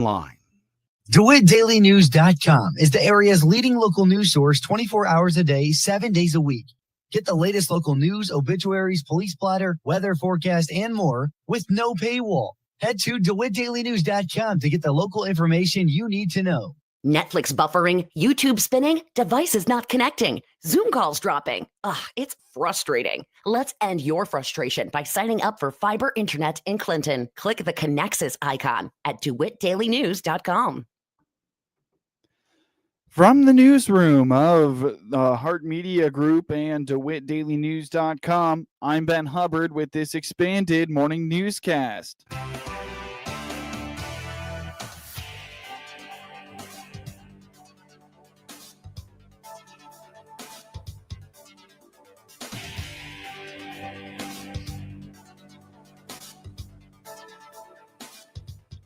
Line. DeWittDailyNews.com is the area's leading local news source 24 hours a day, 7 days a week. Get the latest local news, obituaries, police blotter, weather forecast, and more with no paywall. Head to DeWittDailyNews.com to get the local information you need to know. Netflix buffering, YouTube spinning, devices not connecting, Zoom calls dropping. It's frustrating. Let's end your frustration by signing up for fiber internet in Clinton. Click the Connexus icon at DeWittDailyNews.com. From the newsroom of the Hart Media Group and DeWittDailyNews.com, I'm Ben Hubbard with this expanded morning newscast.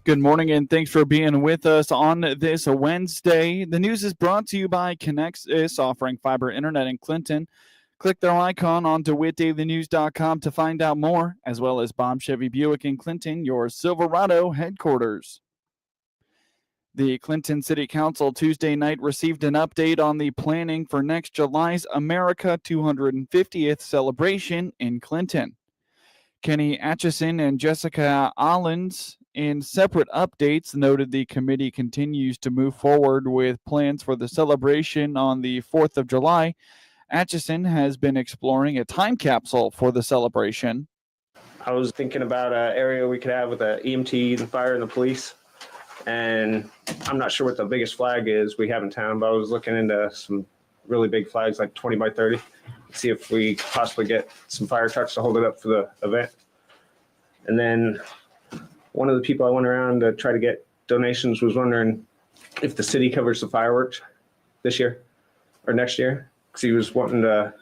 Good morning, and thanks for being with us on this Wednesday. The news is brought to you by Canucks, offering fiber internet in Clinton. Click their icon on DeWittDailyNews.com to find out more, as well as Bob Chevy Buick in Clinton, your Silverado headquarters. The Clinton City Council Tuesday night received an update on the planning for next July's America 250th celebration in Clinton. Kenny Atchison and Jessica Allens, in separate updates, noted the committee continues to move forward with plans for the celebration on the 4th of July. Atchison has been exploring a time capsule for the celebration. I was thinking about an area we could have with the EMT, the fire, and the police. And I'm not sure what the biggest flag is we have in town, but I was looking into some really big flags, like 20 by 30, see if we could possibly get some fire trucks to hold it up for the event. And then one of the people I went around to try to get donations was wondering if the city covers the fireworks this year or next year. Because he was wanting to,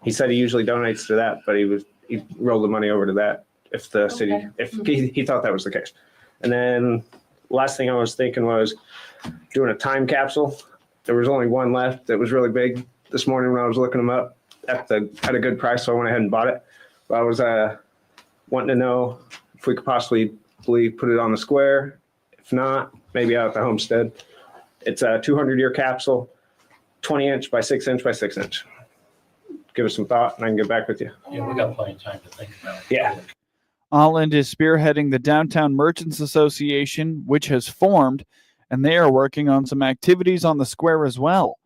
he said he usually donates to that, but he rolled the money over to that if the city, if he thought that was the case. And then last thing I was thinking was doing a time capsule. There was only one left that was really big this morning when I was looking them up at a good price, so I went ahead and bought it. But I was wanting to know if we could possibly put it on the square. If not, maybe out at the homestead. It's a 200-year capsule, 20-inch by 6-inch by 6-inch. Give us some thought, and I can get back with you. Yeah, we got plenty of time to think about it. Yeah. Holland is spearheading the Downtown Merchants Association, which has formed, and they are working on some activities on the square as well.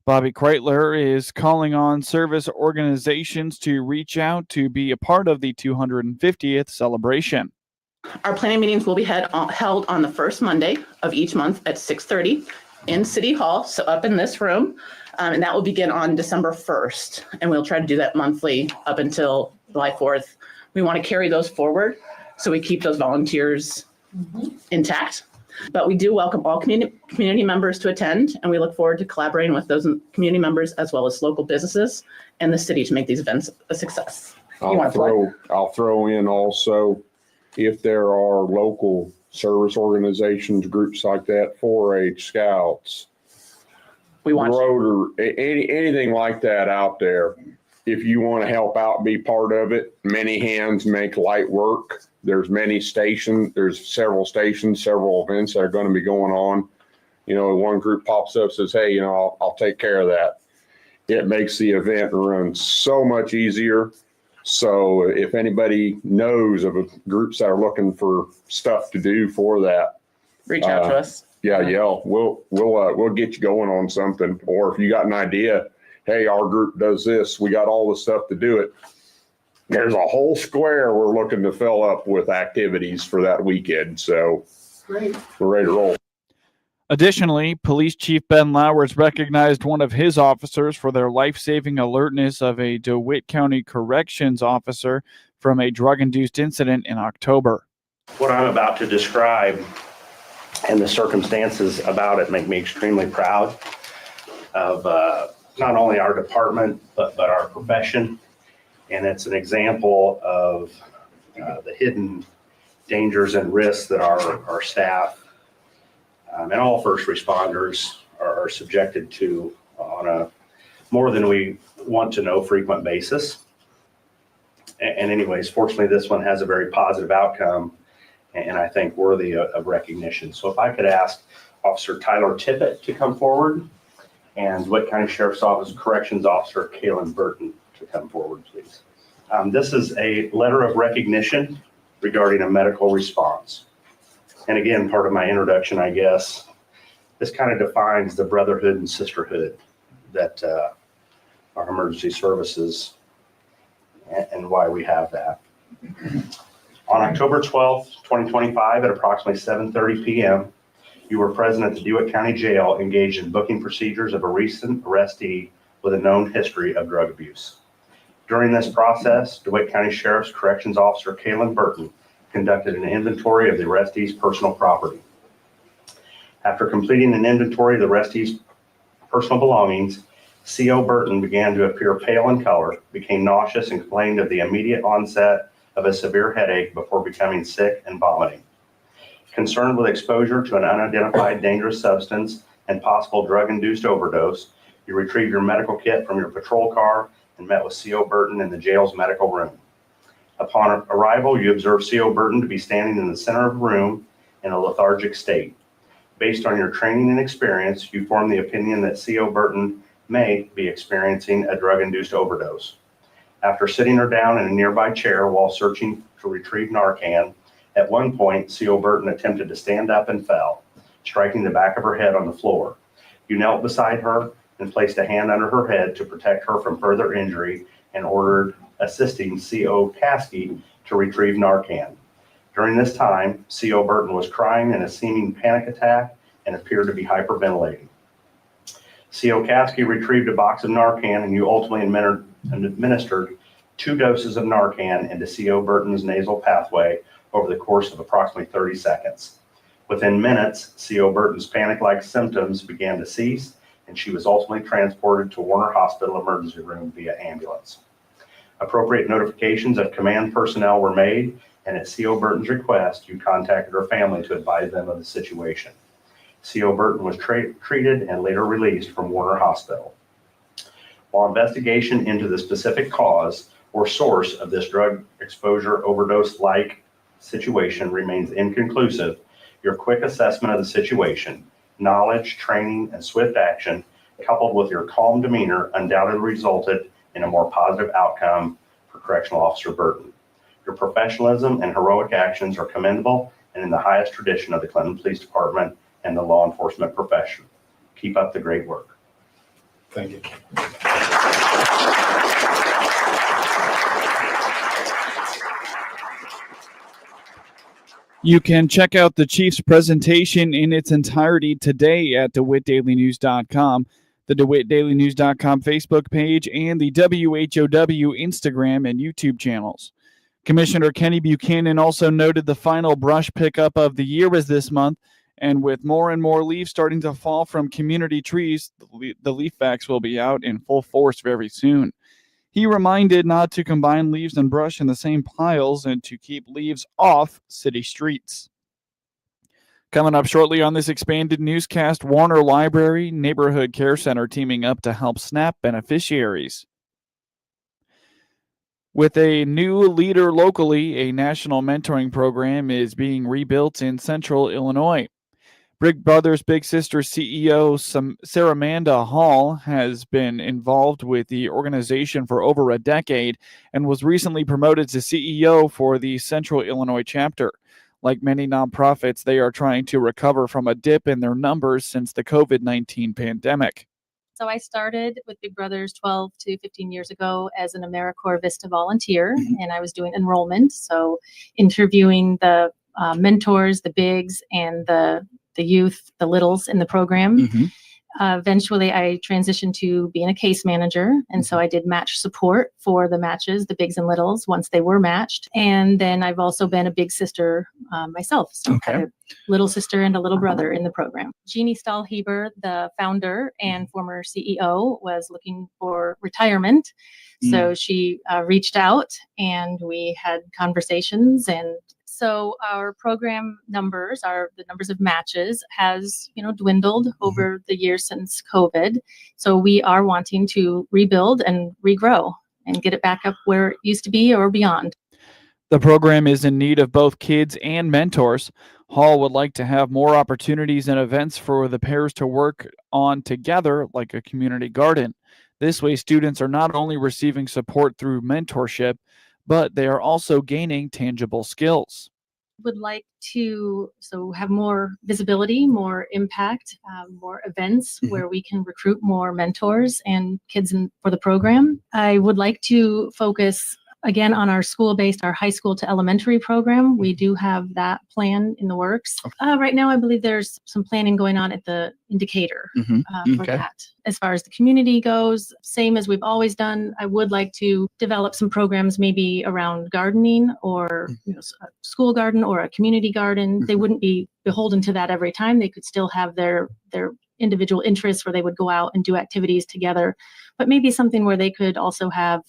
Bobby Kreitler is calling on service organizations to reach out to be a part of the 250th celebration. Our planning meetings will be held on the first Monday of each month at 6:30 in City Hall, so up in this room, and that will begin on December 1st, and we'll try to do that monthly up until July 4th. We want to carry those forward so we keep those volunteers intact, but we do welcome all community members to attend, and we look forward to collaborating with those community members as well as local businesses and the city to make these events a success. I'll throw in also, if there are local service organizations, groups like that, 4-H Scouts, we want Rotary, anything like that out there. If you want to help out, be part of it, many hands make light work. There's several stations, several events that are going to be going on. You know, one group pops up, says, hey, I'll take care of that. It makes the event run so much easier. So if anybody knows of groups that are looking for stuff to do for that, reach out to us. Yeah, we'll get you going on something. Or if you got an idea, hey, our group does this, we got all the stuff to do it. There's a whole square we're looking to fill up with activities for that weekend. So great. We're ready to roll. Additionally, Police Chief Ben Lowers recognized one of his officers for their life-saving alertness of a DeWitt County Corrections officer from a drug-induced incident in October. What I'm about to describe and the circumstances about it make me extremely proud of not only our department, but our profession. And it's an example of the hidden dangers and risks that our staff and all first responders are subjected to on a more than we want to know frequent basis. And anyways, fortunately, this one has a very positive outcome. and I think worthy of recognition. So if I could ask Officer Tyler Tippett to come forward, and DeWitt County Sheriff's Office Corrections Officer Kaylin Burton to come forward, please. This is a letter of recognition regarding a medical response. And again, part of my introduction, I guess, this kind of defines the brotherhood and sisterhood that our emergency services and why we have that. On October 12th, 2025 at approximately 7:30 p.m., you were present at the DeWitt County Jail engaged in booking procedures of a recent arrestee with a known history of drug abuse. During this process, DeWitt County Sheriff's Corrections Officer Kaylin Burton conducted an inventory of the arrestee's personal property. After completing an inventory of the arrestee's personal belongings, CO Burton began to appear pale in color, became nauseous, and complained of the immediate onset of a severe headache before becoming sick and vomiting. Concerned with exposure to an unidentified dangerous substance and possible drug-induced overdose, you retrieved your medical kit from your patrol car and met with CO Burton in the jail's medical room. Upon arrival, you observed CO Burton to be standing in the center of the room in a lethargic state. Based on your training and experience, you formed the opinion that CO Burton may be experiencing a drug-induced overdose. After sitting her down in a nearby chair while searching to retrieve Narcan, at one point, CO Burton attempted to stand up and fell, striking the back of her head on the floor. You knelt beside her and placed a hand under her head to protect her from further injury and ordered assisting CO Caskey to retrieve Narcan. During this time, CO Burton was crying in a seeming panic attack and appeared to be hyperventilating. CO Caskey retrieved a box of Narcan, and you ultimately administered 2 doses of Narcan into CO Burton's nasal pathway over the course of approximately 30 seconds. Within minutes, CO Burton's panic-like symptoms began to cease, and she was ultimately transported to Warner Hospital emergency room via ambulance. Appropriate notifications of command personnel were made, and at CO Burton's request, you contacted her family to advise them of the situation. CO Burton was treated and later released from Warner Hospital. While investigation into the specific cause or source of this drug exposure overdose-like situation remains inconclusive, your quick assessment of the situation, knowledge, training, and swift action, coupled with your calm demeanor, undoubtedly resulted in a more positive outcome for Correctional Officer Burton. Your professionalism and heroic actions are commendable and in the highest tradition of the Clinton Police Department and the law enforcement profession. Keep up the great work. Thank you. You can check out the Chief's presentation in its entirety today at DeWittDailyNews.com, the DeWittDailyNews.com Facebook page, and the WHOW Instagram and YouTube channels. Commissioner Kenny Buchanan also noted the final brush pickup of the year is this month, and with more and more leaves starting to fall from community trees, the leaf vacs will be out in full force very soon. He reminded not to combine leaves and brush in the same piles and to keep leaves off city streets. Coming up shortly on this expanded newscast, Warner Library Neighborhood Care Center teaming up to help SNAP beneficiaries. With a new leader locally, a national mentoring program is being rebuilt in central Illinois. Big Brothers Big Sisters CEO Saramanda Hall has been involved with the organization for over a decade and was recently promoted to CEO for the Central Illinois chapter. Like many nonprofits, they are trying to recover from a dip in their numbers since the COVID-19 pandemic. So I started with Big Brothers 12 to 15 years ago as an AmeriCorps Vista volunteer, and I was doing enrollment, so interviewing the mentors, the bigs, and the youth, the littles in the program. Eventually, I transitioned to being a case manager, and so I did match support for the matches, the bigs and littles, once they were matched. And then I've also been a big sister myself, so I had a little sister and a little brother in the program. Jeannie Stahlheber, the founder and former CEO, was looking for retirement, so she reached out, and we had conversations. And so our program numbers, the numbers of matches has, dwindled over the years since COVID. So we are wanting to rebuild and regrow and get it back up where it used to be or beyond. The program is in need of both kids and mentors. Hall would like to have more opportunities and events for the pairs to work on together, like a community garden. This way, students are not only receiving support through mentorship, but they are also gaining tangible skills. Would like to have more visibility, more impact, more events where we can recruit more mentors and kids for the program. I would like to focus again on our school-based, our high school to elementary program. We do have that plan in the works. Right now, I believe there's some planning going on at the indicator for Okay. that. As far as the community goes, same as we've always done. I would like to develop some programs maybe around gardening or a school garden or a community garden. They wouldn't be beholden to that every time. They could still have their individual interests where they would go out and do activities together, but maybe something where they could also have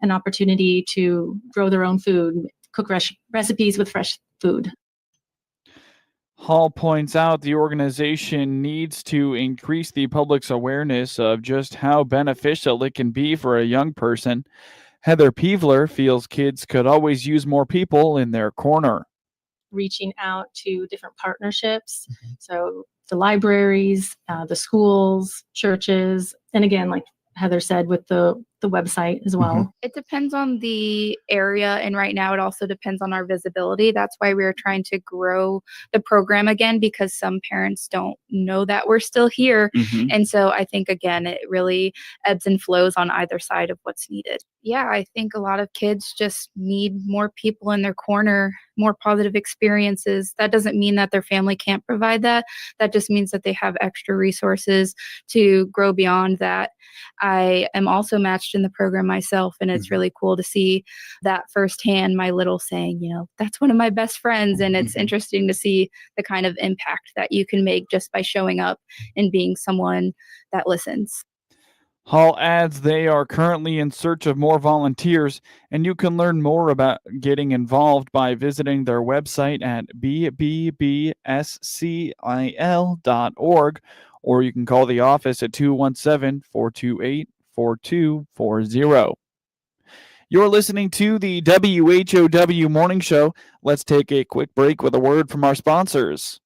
an opportunity to grow their own food, cook recipes with fresh food. Hall points out the organization needs to increase the public's awareness of just how beneficial it can be for a young person. Heather Peevler feels kids could always use more people in their corner. Reaching out to different partnerships. So the libraries, the schools, churches, and again, like Heather said, with the website as well. It depends on the area, and right now it also depends on our visibility. That's why we're trying to grow the program again, because some parents don't know that we're still here. And so I think, again, it really ebbs and flows on either side of what's needed. Yeah, I think a lot of kids just need more people in their corner, more positive experiences. That doesn't mean that their family can't provide that. That just means that they have extra resources to grow beyond that. I am also matched in the program myself, and it's really cool to see that firsthand. My little saying, that's one of my best friends, and it's interesting to see the kind of impact that you can make just by showing up and being someone that listens. Hall adds they are currently in search of more volunteers, and you can learn more about getting involved by visiting their website at bbbscil.org, or you can call the office at 217-428-4240. You're listening to the WHOW Morning Show. Let's take a quick break with a word from our sponsors.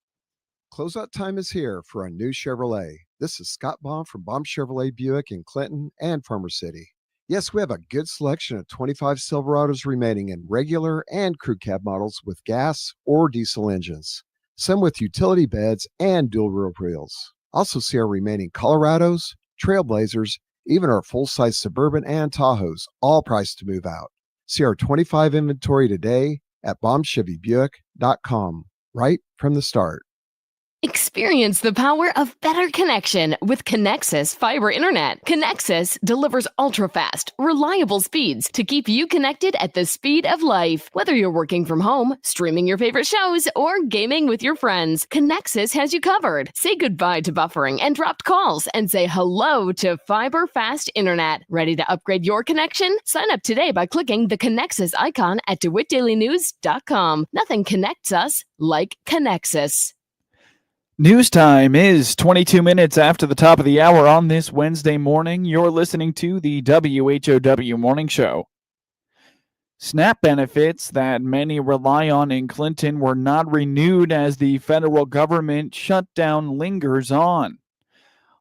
Closeout time is here for a new Chevrolet. This is Scott Baum from Baum Chevrolet Buick in Clinton and Farmer City. Yes, we have a good selection of 25 Silverados remaining in regular and crew cab models with gas or diesel engines. Some with utility beds and dual roof wheels. Also see our remaining Colorados, Trailblazers, even our full-size Suburban and Tahoes, all priced to move out. See our 25 inventory today at BaumChevyBuick.com, right from the start. Experience the power of better connection with Connexus Fiber Internet. Connexus delivers ultra-fast, reliable speeds to keep you connected at the speed of life. Whether you're working from home, streaming your favorite shows, or gaming with your friends, Connexus has you covered. Say goodbye to buffering and dropped calls and say hello to fiber fast internet. Ready to upgrade your connection? Sign up today by clicking the Connexus icon at DeWittDailyNews.com. Nothing connects us like Connexus. News time is 22 minutes after the top of the hour on this Wednesday morning. You're listening to the WHOW Morning Show. SNAP benefits that many rely on in Clinton were not renewed as the federal government shutdown lingers on.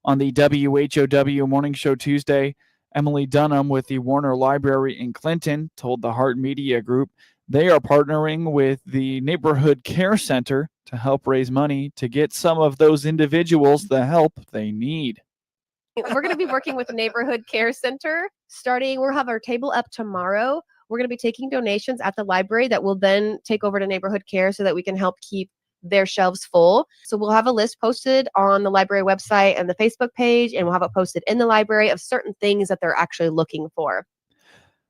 On the WHOW Morning Show Tuesday, Emily Dunham with the Warner Library in Clinton told the Heart Media Group they are partnering with the Neighborhood Care Center to help raise money to get some of those individuals the help they need. We're going to be working with the Neighborhood Care Center we'll have our table up tomorrow. We're going to be taking donations at the library that will then take over to Neighborhood Care so that we can help keep their shelves full. So we'll have a list posted on the library website and the Facebook page, and we'll have it posted in the library of certain things that they're actually looking for.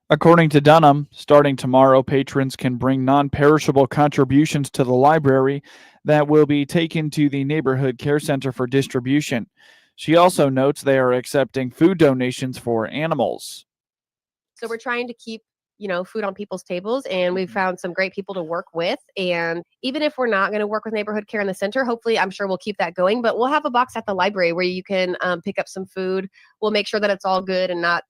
According to Dunham, starting tomorrow, patrons can bring non-perishable contributions to the library that will be taken to the Neighborhood Care Center for distribution. She also notes they are accepting food donations for animals. So we're trying to keep, food on people's tables, and we've found some great people to work with. And even if we're not going to work with Neighborhood Care in the center, hopefully, I'm sure we'll keep that going. But we'll have a box at the library where you can pick up some food. We'll make sure that it's all good and not,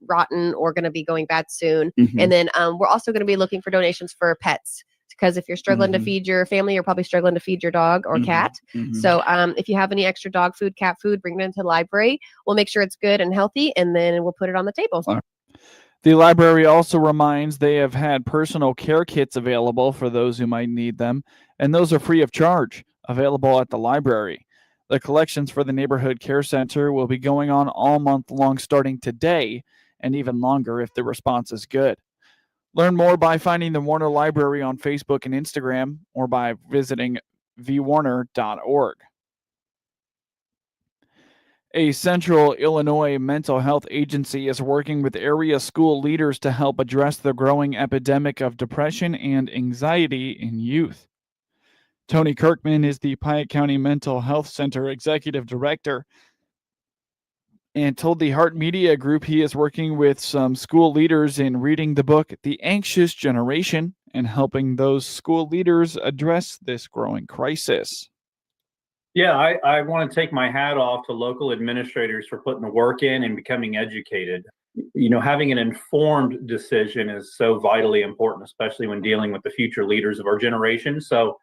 rotten or going to be going bad soon. Mhm. And then we're also going to be looking for donations for pets, because if you're struggling to feed your family, you're probably struggling to feed your dog or cat. So if you have any extra dog food, cat food, bring it into the library. We'll make sure it's good and healthy, and then we'll put it on the table. The library also reminds they have had personal care kits available for those who might need them, and those are free of charge, available at the library. The collections for the Neighborhood Care Center will be going on all month long starting today, and even longer if the response is good. Learn more by finding the Warner Library on Facebook and Instagram, or by visiting vwarner.org. A Central Illinois mental health agency is working with area school leaders to help address the growing epidemic of depression and anxiety in youth. Tony Kirkman is the Piatt County Mental Health Center Executive Director and told the Heart Media Group he is working with some school leaders in reading the book The Anxious Generation and helping those school leaders address this growing crisis. Yeah, I want to take my hat off to local administrators for putting the work in and becoming educated. You know, having an informed decision is so vitally important, especially when dealing with the future leaders of our generation. So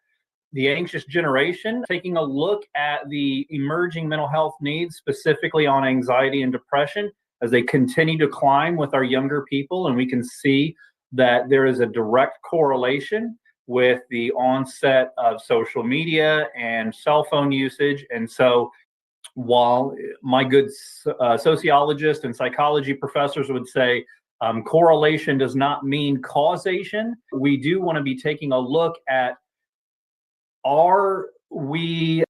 the anxious generation, taking a look at the emerging mental health needs, specifically on anxiety and depression, as they continue to climb with our younger people. And we can see that there is a direct correlation with the onset of social media and cell phone usage. And so while my good sociologists and psychology professors would say correlation does not mean causation, we do want to be taking a look at are we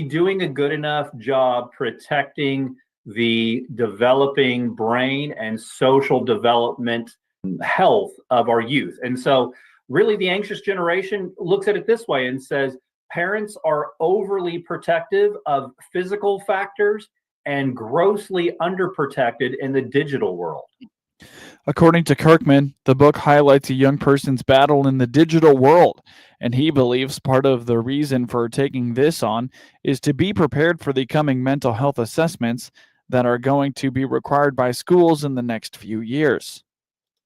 doing a good enough job protecting the developing brain and social development health of our youth? And so really the anxious generation looks at it this way and says parents are overly protective of physical factors and grossly underprotected in the digital world. According to Kirkman, the book highlights a young person's battle in the digital world, and he believes part of the reason for taking this on is to be prepared for the coming mental health assessments that are going to be required by schools in the next few years.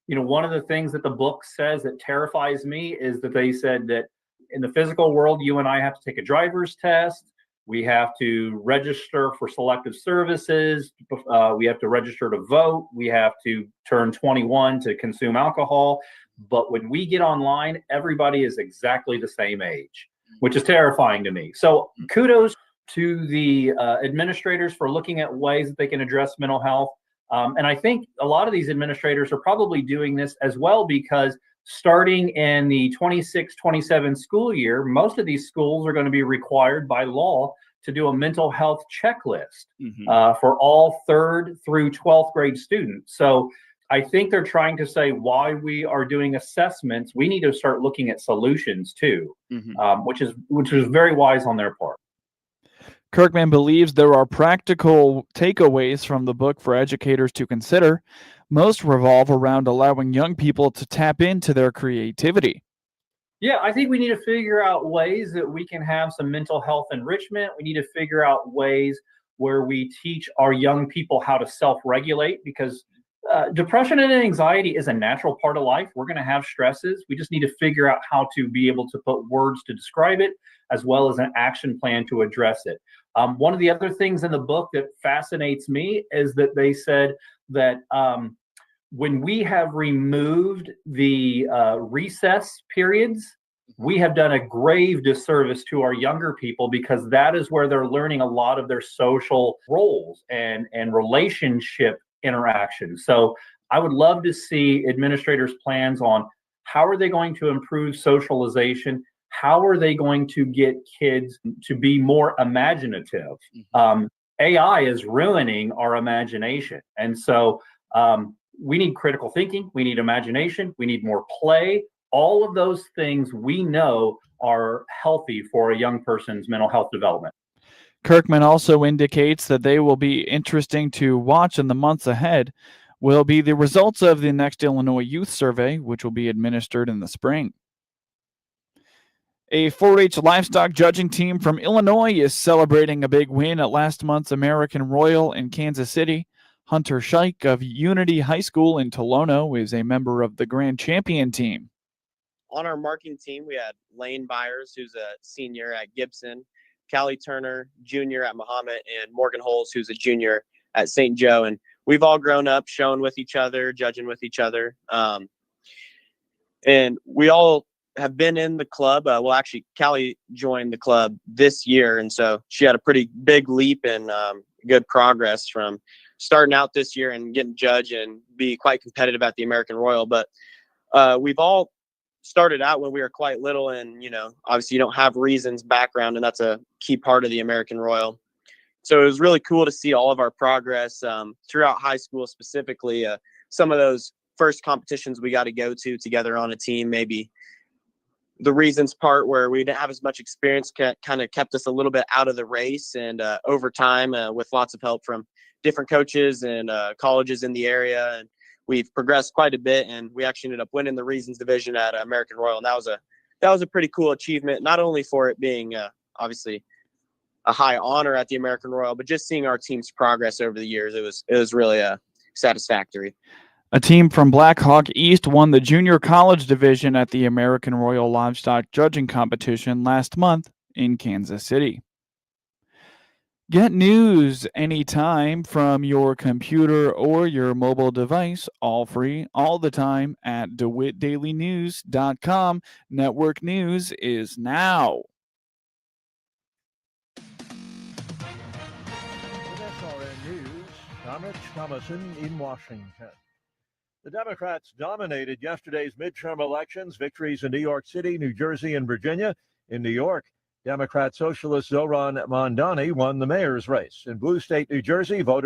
You know, one of the things that the book says that terrifies me is that they said that in the physical world, you and I have to take a driver's test. We have to register for selective services. We have to register to vote. We have to turn 21 to consume alcohol. But when we get online, everybody is exactly the same age, which is terrifying to me. So kudos to the administrators for looking at ways that they can address mental health. And I think a lot of these administrators are probably doing this as well because starting in the 26-27 school year, most of these schools are going to be required by law to do a mental health checklist for all 3rd through 12th grade students. So I think they're trying to say why we are doing assessments, we need to start looking at solutions too, which is very wise on their part. Kirkman believes there are practical takeaways from the book for educators to consider. Most revolve around allowing young people to tap into their creativity. Yeah, I think we need to figure out ways that we can have some mental health enrichment. We need to figure out ways where we teach our young people how to self-regulate, because depression and anxiety is a natural part of life. We're going to have stresses. We just need to figure out how to be able to put words to describe it, as well as an action plan to address it. One of the other things in the book that fascinates me is that they said that when we have removed the recess periods, we have done a grave disservice to our younger people, because that is where they're learning a lot of their social roles and relationship interactions. So I would love to see administrators' plans on how are they going to improve socialization? How are they going to get kids to be more imaginative? AI is ruining our imagination. And so we need critical thinking. We need imagination. We need more play. All of those things we know are healthy for a young person's mental health development. Kirkman also indicates that they will be interesting to watch in the months ahead will be the results of the next Illinois Youth Survey, which will be administered in the spring. A 4-H livestock judging team from Illinois is celebrating a big win at last month's American Royal in Kansas City. Hunter Scheich of Unity High School in Tolono is a member of the Grand Champion team. On our marking team, we had Lane Byers, who's a senior at Gibson, Callie Turner, junior at Muhammad, and Morgan Holes, who's a junior at St. Joe. And we've all grown up showing with each other, judging with each other. And we all have been in the club. Well, actually, Callie joined the club this year. And so she had a pretty big leap and good progress from starting out this year and getting judged and be quite competitive at the American Royal. But we've all started out when we were quite little, and obviously you don't have reasons background, and that's a key part of the American Royal. So it was really cool to see all of our progress throughout high school, specifically some of those first competitions we got to go to together on a team. Maybe the reasons part where we didn't have as much experience kind of kept us a little bit out of the race, and over time with lots of help from different coaches and colleges in the area, and we've progressed quite a bit, and we actually ended up winning the Reasons Division at American Royal, and that was a pretty cool achievement, not only for it being obviously a high honor at the American Royal, but just seeing our team's progress over the years. It was really satisfactory. A team from Blackhawk East won the Junior College Division at the American Royal Livestock Judging Competition last month in Kansas City. Get news anytime from your computer or your mobile device, all free, all the time at DeWittDailyNews.com. Network news is now. With SRN News, I'm Rich Thomason in Washington. The Democrats dominated yesterday's midterm elections, victories in New York City, New Jersey, and Virginia. In New York, Democrat Socialist Zohran Mamdani won the mayor's race. In blue state New Jersey, voters